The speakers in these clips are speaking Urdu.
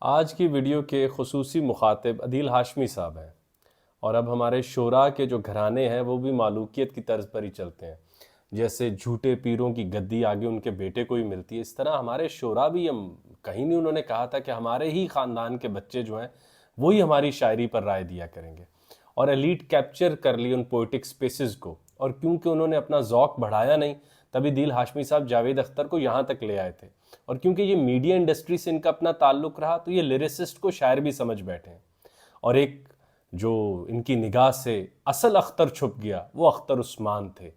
آج کی ویڈیو کے خصوصی مخاطب عدیل ہاشمی صاحب ہیں، اور اب ہمارے شعراء کے جو گھرانے ہیں وہ بھی مالوکیت کی طرز پر ہی چلتے ہیں۔ جیسے جھوٹے پیروں کی گدی آگے ان کے بیٹے کو ہی ملتی ہے، اس طرح ہمارے شعراء بھی کہیں نہیں انہوں نے کہا تھا کہ ہمارے ہی خاندان کے بچے جو ہیں وہی ہماری شاعری پر رائے دیا کریں گے، اور ایلیٹ کیپچر کر لی ان پوئٹک سپیسز کو۔ اور کیونکہ انہوں نے اپنا ذوق بڑھایا نہیں، تبھی عدیل ہاشمی صاحب جاوید اختر کو یہاں تک لے آئے تھے، اور کیونکہ یہ میڈیا انڈسٹری سے ان کا اپنا تعلق رہا تو یہ لیریسسٹ کو شاعر بھی سمجھ بیٹھے ہیں۔ اور ایک جو ان کی نگاہ سے اصل اختر چھپ گیا وہ اختر عثمان تھے،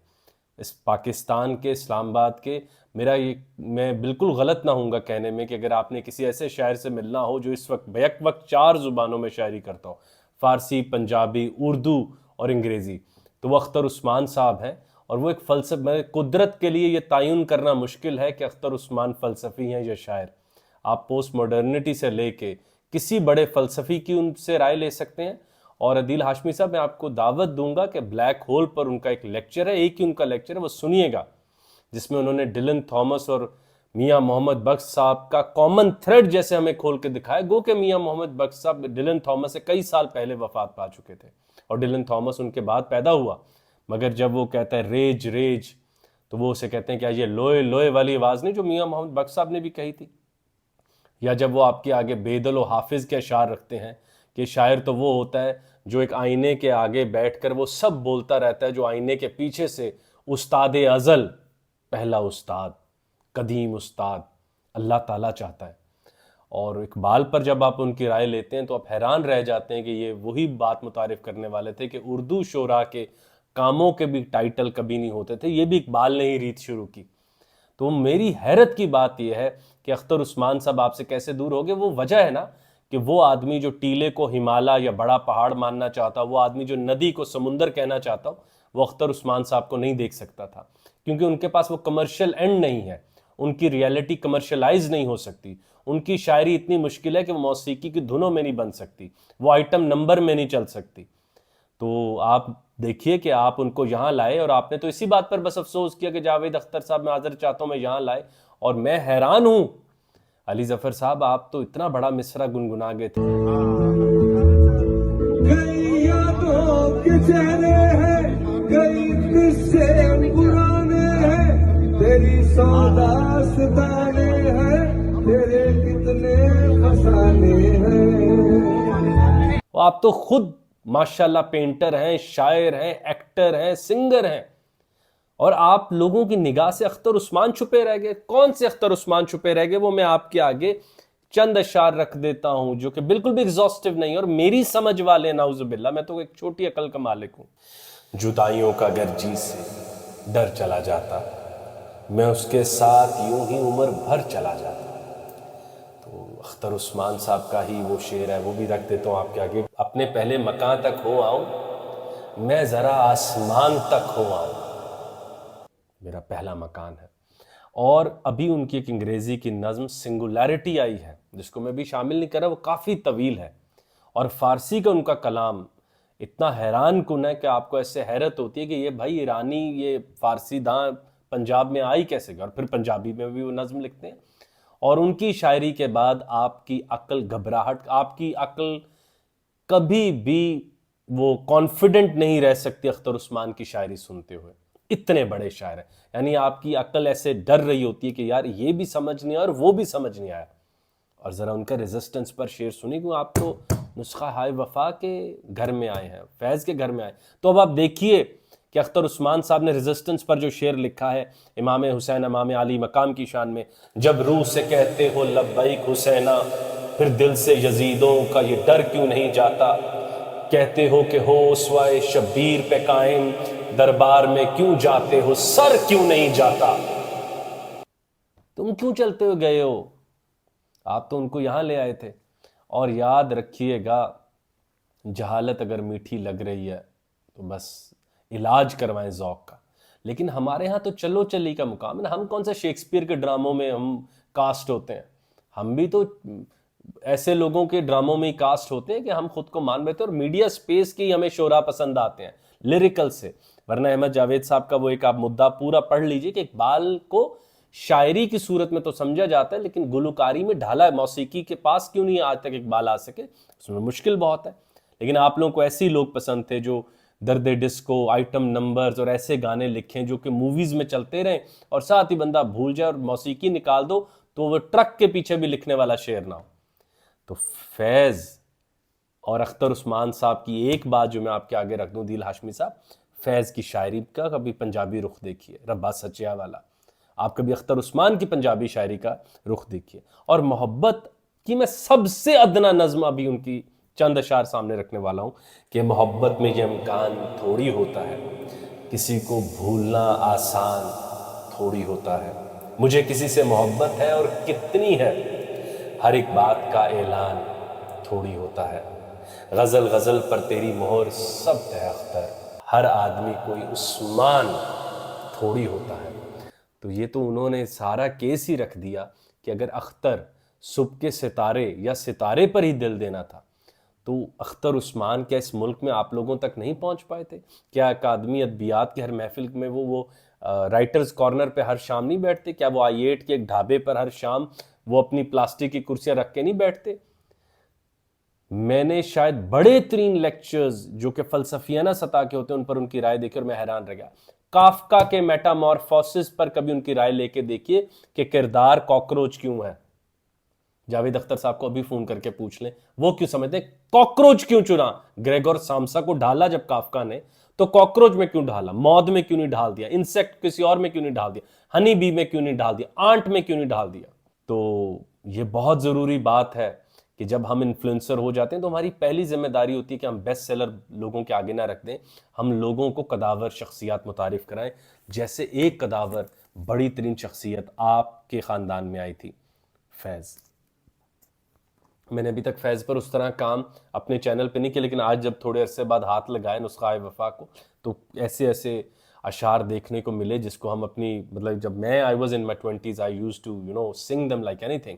اس پاکستان کے، اسلام آباد کے۔ میں بالکل غلط نہ ہوں گا کہنے میں کہ اگر آپ نے کسی ایسے شاعر سے ملنا ہو جو اس وقت بیک وقت 4 زبانوں میں شاعری کرتا ہو، فارسی، پنجابی، اردو اور انگریزی، تو وہ اختر عثمان صاحب ہیں۔ اور وہ ایک فلسفہ، قدرت کے لیے یہ تعین کرنا مشکل ہے کہ اختر عثمان فلسفی ہیں یا شاعر۔ آپ پوسٹ ماڈرنٹی سے لے کے کسی بڑے فلسفی کی ان سے رائے لے سکتے ہیں۔ اور عدیل ہاشمی صاحب، میں آپ کو دعوت دوں گا کہ بلیک ہول پر ان کا ایک لیکچر ہے، ایک ہی ان کا لیکچر ہے، وہ سنیے گا، جس میں انہوں نے ڈلن تھامس اور میاں محمد بخش صاحب کا کامن تھریڈ جیسے ہمیں کھول کے دکھایا۔ گو کہ میاں محمد بخش صاحب ڈلن تھامس سے کئی سال پہلے وفات پا چکے تھے، اور ڈلن تھامس ان کے بعد پیدا ہوا، مگر جب وہ کہتا ہے ریج ریج، تو وہ اسے کہتے ہیں کہ یہ لوئے لوئے والی آواز نہیں جو میاں محمد بخش صاحب نے بھی کہی تھی۔ یا جب وہ آپ کے آگے بیدل و حافظ کے اشعار رکھتے ہیں کہ شاعر تو وہ ہوتا ہے جو ایک آئینے کے آگے بیٹھ کر وہ سب بولتا رہتا ہے جو آئینے کے پیچھے سے استاد ازل، پہلا استاد، قدیم استاد اللہ تعالیٰ چاہتا ہے۔ اور اقبال پر جب آپ ان کی رائے لیتے ہیں تو آپ حیران رہ جاتے ہیں کہ یہ وہی بات متعارف کرنے والے تھے کہ اردو شعراء کے کاموں کے بھی ٹائٹل کبھی نہیں ہوتے تھے، یہ بھی اقبال نے ہی ریت شروع کی۔ تو میری حیرت کی بات یہ ہے کہ اختر عثمان صاحب آپ سے کیسے دور ہو گئے۔ وہ وجہ ہے نا کہ وہ آدمی جو ٹیلے کو ہمالا یا بڑا پہاڑ ماننا چاہتا، وہ آدمی جو ندی کو سمندر کہنا چاہتا، وہ اختر عثمان صاحب کو نہیں دیکھ سکتا تھا، کیونکہ ان کے پاس وہ کمرشل اینڈ نہیں ہے، ان کی ریالٹی کمرشلائز نہیں ہو سکتی، ان کی شاعری اتنی مشکل ہے کہ وہ موسیقی کی دھنوں میں نہیں بن سکتی، وہ آئٹم نمبر میں نہیں چل سکتی۔ تو آپ دیکھیے کہ آپ ان کو یہاں لائے، اور آپ نے تو اسی بات پر بس افسوس کیا کہ جاوید اختر صاحب میں معذرت چاہتا ہوں میں یہاں لائے، اور میں حیران ہوں۔ علی ظفر صاحب، آپ تو اتنا بڑا مصرع گنگنا گئے تھے۔ کئی یادوں کے چہرے ہیں، کئی قصے پرانے ہیں، تیری سوداستانے ہیں، تیرے کتنے فسانے ہیں۔ آپ تو خود ماشاءاللہ پینٹر ہیں، شاعر ہیں، ایکٹر ہیں، سنگر ہیں، اور آپ لوگوں کی نگاہ سے اختر عثمان چھپے رہ گئے۔ کون سے اختر عثمان چھپے رہ گئے؟ وہ میں آپ کے آگے چند اشعار رکھ دیتا ہوں جو کہ بالکل بھی ایگزاسٹیو نہیں، اور میری سمجھ والے، نعوذ باللہ، میں تو ایک چھوٹی عقل کا مالک ہوں۔ جدائیوں کا گر جی سے ڈر چلا جاتا، میں اس کے ساتھ یوں ہی عمر بھر چلا جاتا۔ تو اختر عثمان صاحب کا ہی وہ شعر ہے، وہ بھی رکھ دیتا ہوں آپ کے آگے۔ اپنے پہلے مکان تک ہو آؤں، میں ذرا آسمان تک ہو آؤں، میرا پہلا مکان ہے۔ اور ابھی ان کی ایک انگریزی کی نظم سنگولیرٹی آئی ہے، جس کو میں بھی شامل نہیں کر رہا، وہ کافی طویل ہے، اور فارسی کا ان کا کلام اتنا حیران کن ہے کہ آپ کو ایسے حیرت ہوتی ہے کہ یہ بھائی ایرانی، یہ فارسی داں پنجاب میں آئی کیسے گا؟ اور پھر پنجابی میں بھی وہ نظم لکھتے ہیں۔ اور ان کی شاعری کے بعد آپ کی عقل گھبراہٹ، آپ کی عقل کبھی بھی وہ کانفیڈنٹ نہیں رہ سکتی اختر عثمان کی شاعری سنتے ہوئے، اتنے بڑے شاعر ہیں۔ یعنی آپ کی عقل ایسے ڈر رہی ہوتی ہے کہ یار یہ بھی سمجھ نہیں آیا اور وہ بھی سمجھ نہیں آیا۔ اور ذرا ان کا ریزسٹنس پر شعر سنی، کیوں آپ تو نسخہ ہائے وفا کے گھر میں آئے ہیں، فیض کے گھر میں آئے۔ تو اب آپ دیکھیے کہ اختر عثمان صاحب نے ریزسٹنس پر جو شعر لکھا ہے امام حسین امام علی مقام کی شان میں، جب روح سے کہتے ہو لبیک حسینہ، پھر دل سے یزیدوں کا یہ ڈر کیوں نہیں جاتا؟ کہتے ہو کہ ہو اسوائے شبیر پہ قائم، دربار میں کیوں جاتے ہو سر کیوں نہیں جاتا؟ تم کیوں چلتے ہو گئے ہو؟ آپ تو ان کو یہاں لے آئے تھے۔ اور یاد رکھیے گا، جہالت اگر میٹھی لگ رہی ہے تو بس علاج کروائیں ذوق کا۔ لیکن ہمارے ہاں تو چلو چلی کا مقام ہے نا، ہم کون سا شیکسپیئر کے ڈراموں میں ہم کاسٹ ہوتے ہیں؟ ہم بھی تو ایسے لوگوں کے ڈراموں میں ہی کاسٹ ہوتے ہیں کہ ہم خود کو مان بیٹھے، اور میڈیا سپیس کی ہمیں شعراء پسند آتے ہیں لیریکل سے۔ ورنہ احمد جاوید صاحب کا وہ ایک آپ مدعا پورا پڑھ لیجئے کہ اقبال کو شاعری کی صورت میں تو سمجھا جاتا ہے، لیکن گلوکاری میں ڈھالا ہے، موسیقی کے پاس کیوں نہیں آج تک اقبال آ سکے؟ اس میں مشکل بہت ہے۔ لیکن آپ لوگوں کو ایسے لوگ پسند تھے جو درد ڈسکو، آئٹم نمبرز اور ایسے گانے لکھیں جو کہ موویز میں چلتے رہیں اور ساتھ ہی بندہ بھول جائے، اور موسیقی نکال دو تو وہ ٹرک کے پیچھے بھی لکھنے والا شعر نہ ہو۔ تو فیض اور اختر عثمان صاحب کی ایک بات جو میں آپ کے آگے رکھ دوں، عدیل ہاشمی صاحب، فیض کی شاعری کا کبھی پنجابی رخ دیکھیے، ربا سچیا والا، آپ کبھی اختر عثمان کی پنجابی شاعری کا رخ دیکھیے۔ اور محبت کی میں سب سے ادنا نظم ابھی ان کی چند اشعار سامنے رکھنے والا ہوں کہ محبت میں یہ امکان تھوڑی ہوتا ہے، کسی کو بھولنا آسان تھوڑی ہوتا ہے، مجھے کسی سے محبت ہے اور کتنی ہے، ہر ایک بات کا اعلان تھوڑی ہوتا ہے، غزل غزل پر تیری مہر سب ہے اختر، ہر آدمی کوئی عثمان تھوڑی ہوتا ہے۔ تو یہ تو انہوں نے سارا کیس ہی رکھ دیا کہ اگر اختر صبح کے ستارے یا ستارے پر ہی دل دینا تھا تو اختر عثمان کیا اس ملک میں آپ لوگوں تک نہیں پہنچ پائے تھے؟ کیا اکادمی ادبیات کے ہر محفل میں وہ رائٹرز کارنر پہ ہر شام نہیں بیٹھتے؟ کیا وہ I8 کے ایک ڈھابے پر ہر شام وہ اپنی پلاسٹک کی کرسیاں رکھ کے نہیں بیٹھتے؟ میں نے شاید بڑے ترین لیکچرز جو کہ فلسفیانہ سطح کے ہوتے ہیں ان پر ان کی رائے دیکھی اور میں حیران رہ گیا۔ کافکا کے میٹامورفوسس پر کبھی ان کی رائے لے کے دیکھیے کہ کردار کاکروچ کیوں ہے۔ جاوید اختر صاحب کو ابھی فون کر کے پوچھ لیں وہ کیوں سمجھتے ہیں کاکروچ کیوں چنا؟ گریگور سامسا کو ڈھالا جب کافکا نے تو کاکروچ میں کیوں ڈھالا؟ مود میں کیوں نہیں ڈھال دیا؟ انسیکٹ کسی اور میں کیوں نہیں ڈھال دیا؟ ہنی بی میں کیوں نہیں ڈھال دیا؟ آنٹ میں کیوں نہیں ڈھال دیا؟ تو یہ بہت ضروری بات ہے کہ جب ہم انفلوئنسر ہو جاتے ہیں تو ہماری پہلی ذمہ داری ہوتی ہے کہ ہم بیسٹ سیلر لوگوں کے آگے نہ رکھ دیں، ہم لوگوں کو قداور شخصیات متعارف کرائیں، جیسے ایک قداور بڑی ترین شخصیت آپ کے خاندان میں آئی تھی، فیض۔ میں نے ابھی تک فیض پر اس طرح کام اپنے چینل پہ نہیں کیا، لیکن آج جب تھوڑے عرصے بعد ہاتھ لگائے نسخہ وفا کو تو ایسے ایسے اشعار دیکھنے کو ملے جس کو ہم اپنی مطلب جب میں I was in my 20s I used to sing them like anything،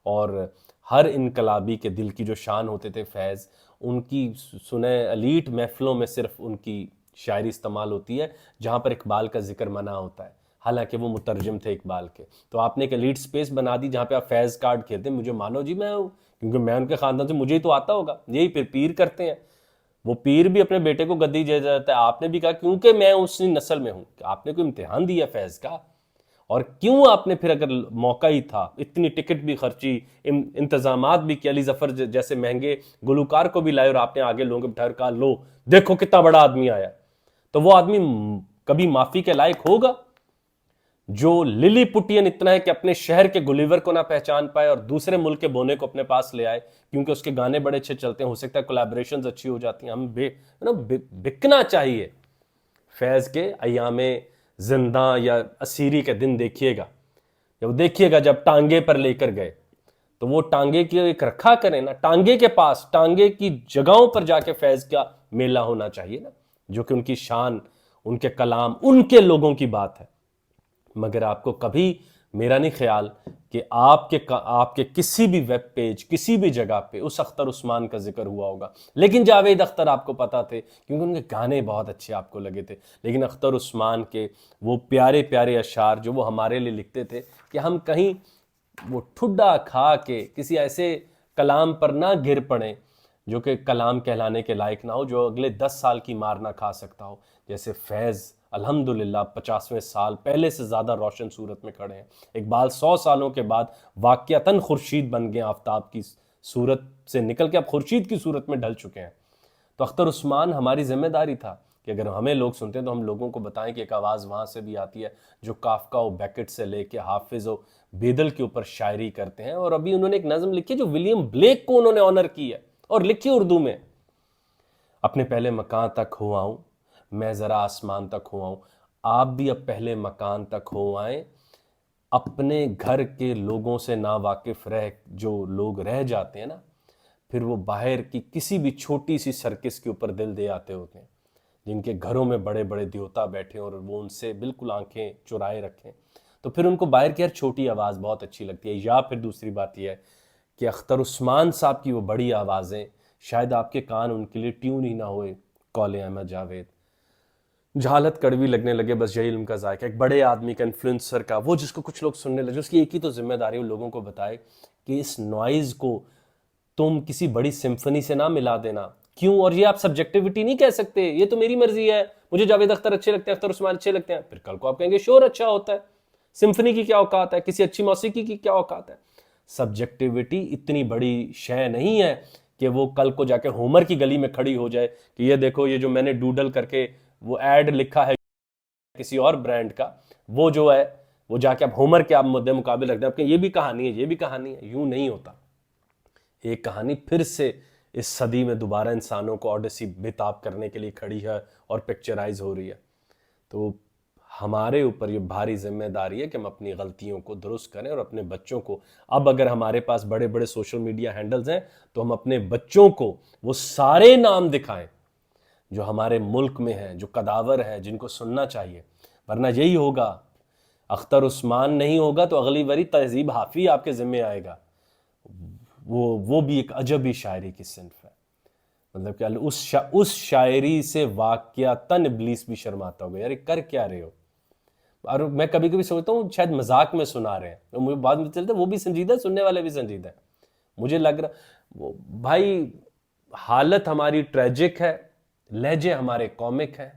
اور ہر انقلابی کے دل کی جو شان ہوتے تھے فیض، ان کی سنیں الیٹ محفلوں میں صرف ان کی شاعری استعمال ہوتی ہے جہاں پر اقبال کا ذکر منع ہوتا ہے، حالانکہ وہ مترجم تھے اقبال کے۔ تو آپ نے ایک الیٹ سپیس بنا دی جہاں پہ آپ فیض کارڈ کھیلتے ہیں، مجھے مانو جی میں ہوں کیونکہ میں ان کے خاندان سے، مجھے ہی تو آتا ہوگا۔ یہی پھر پیر کرتے ہیں، وہ پیر بھی اپنے بیٹے کو گدی دے جاتا ہے۔ آپ نے بھی کہا کیونکہ میں اس نسل میں ہوں، آپ نے کوئی امتحان دیا فیض کا؟ اور کیوں آپ نے پھر اگر موقع ہی تھا، اتنی ٹکٹ بھی خرچی، انتظامات بھی کیا، علی ظفر جیسے مہنگے گلوکار کو بھی لائے اور آپ نے آگے لوگوں کو بٹھا کہا لو دیکھو کتنا بڑا آدمی آیا، تو وہ آدمی کبھی معافی کے لائق ہوگا؟ جو للی پٹین اتنا ہے کہ اپنے شہر کے گلیور کو نہ پہچان پائے اور دوسرے ملک کے بونے کو اپنے پاس لے آئے کیونکہ اس کے گانے بڑے اچھے چلتے ہیں، ہو سکتا ہے کولیبریشنز اچھی ہو جاتی ہیں، ہم بکنا چاہیے۔ فیض کے ایام زنداں یا اسیری کے دن دیکھیے گا، یا وہ دیکھیے گا جب ٹانگے پر لے کر گئے تو وہ ٹانگے کی ایک رکھا کریں نا، ٹانگے کے پاس، ٹانگے کی جگہوں پر جا کے فیض کا میلہ ہونا چاہیے نا، جو کہ ان کی شان، ان کے کلام، ان کے لوگوں کی بات ہے۔ مگر آپ کو کبھی میرا نہیں خیال کہ آپ کے کسی بھی ویب پیج، کسی بھی جگہ پہ اس اختر عثمان کا ذکر ہوا ہوگا، لیکن جاوید اختر آپ کو پتا تھے کیونکہ ان کے گانے بہت اچھے آپ کو لگے تھے، لیکن اختر عثمان کے وہ پیارے پیارے اشعار جو وہ ہمارے لیے لکھتے تھے کہ ہم کہیں وہ ٹھڈا کھا کے کسی ایسے کلام پر نہ گر پڑیں جو کہ کلام کہلانے کے لائق نہ ہو، جو اگلے 10 سال کی مار نہ کھا سکتا ہو، جیسے فیض الحمدللہ 50ویں سال پہلے سے زیادہ روشن صورت میں کھڑے ہیں۔ اقبال 100 سالوں کے بعد واقعتاً خورشید بن گئے، آفتاب کی صورت سے نکل کے اب خورشید کی صورت میں ڈھل چکے ہیں۔ تو اختر عثمان ہماری ذمہ داری تھا کہ اگر ہمیں لوگ سنتے ہیں تو ہم لوگوں کو بتائیں کہ ایک آواز وہاں سے بھی آتی ہے جو کافکا و بیکٹ سے لے کے حافظ و بیدل کے اوپر شاعری کرتے ہیں، اور ابھی انہوں نے ایک نظم لکھی جو ولیم بلیک کو انہوں نے آنر کی ہے اور لکھی اردو میں، اپنے پہلے مکان تک ہو آؤں میں ذرا آسمان تک ہو آؤں، آپ بھی اب پہلے مکان تک ہو آئیں، اپنے گھر کے لوگوں سے نا واقف رہ جو لوگ رہ جاتے ہیں نا، پھر وہ باہر کی کسی بھی چھوٹی سی سرکس کے اوپر دل دے آتے ہوتے ہیں، جن کے گھروں میں بڑے بڑے دیوتا بیٹھے اور وہ ان سے بالکل آنکھیں چرائے رکھیں، تو پھر ان کو باہر کی ہر چھوٹی آواز بہت اچھی لگتی ہے۔ یا پھر دوسری بات یہ ہے کہ اختر عثمان صاحب کی وہ بڑی آوازیں شاید آپ کے کان ان کے لیے ٹیون ہی نہ ہوئے، قول احمد جاوید، جہالت کڑوی لگنے لگے بس یہی علم کا ذائقہ. ایک بڑے آدمی کا، انفلوئنسر کا، وہ جس کو کچھ لوگ سننے لگے، اس کی ایک ہی تو ذمہ داری ہے ان لوگوں کو بتائے کہ اس نوائز کو تم کسی بڑی سمفنی سے نہ ملا دینا. کیوں؟ اور یہ آپ سبجیکٹیوٹی نہیں کہہ سکتے، یہ تو میری مرضی ہے، مجھے جاوید اختر اچھے لگتے ہیں، اختر عثمان اچھے لگتے ہیں. پھر کل کو آپ کہیں گے شور اچھا ہوتا ہے. سمفنی کی کیا اوقات ہے؟ کسی اچھی موسیقی کی کیا اوقات ہے؟ سبجیکٹیوٹی اتنی بڑی شے نہیں ہے کہ وہ کل کو جا کے ہومر کی گلی میں کھڑی ہو جائے کہ یہ دیکھو یہ جو میں نے ڈوڈل کر کے وہ ایڈ لکھا ہے کسی اور برانڈ کا، وہ جو ہے وہ جا کے اب ہومر کے آپ مدے مقابل رکھ دیں، آپ کہ یہ بھی کہانی ہے، یہ بھی کہانی ہے. یوں نہیں ہوتا. ایک کہانی پھر سے اس صدی میں دوبارہ انسانوں کو اوڈیسی بےتاب کرنے کے لیے کھڑی ہے اور پکچرائز ہو رہی ہے. تو ہمارے اوپر یہ بھاری ذمہ داری ہے کہ ہم اپنی غلطیوں کو درست کریں اور اپنے بچوں کو، اب اگر ہمارے پاس بڑے بڑے سوشل میڈیا ہینڈلز ہیں تو ہم اپنے بچوں کو وہ سارے نام دکھائیں جو ہمارے ملک میں ہیں، جو قداور ہیں، جن کو سننا چاہیے. ورنہ یہی ہوگا، اختر عثمان نہیں ہوگا تو اگلی باری تہذیب حافی آپ کے ذمہ آئے گا. وہ بھی ایک عجبی شاعری کی صنف ہے. مطلب کہ اس شاعری سے واقعتاً ابلیس بھی شرماتا ہوگا، یار کر کیا رہے ہو. اور میں کبھی کبھی سوچتا ہوں شاید مذاق میں سنا رہے ہیں، مجھے بعد میں چلتا ہے وہ بھی سنجیدہ ہے، سننے والے بھی سنجیدہ ہیں. مجھے لگ رہا بھائی حالت ہماری ٹریجک ہے، لہجے ہمارے کامک ہیں.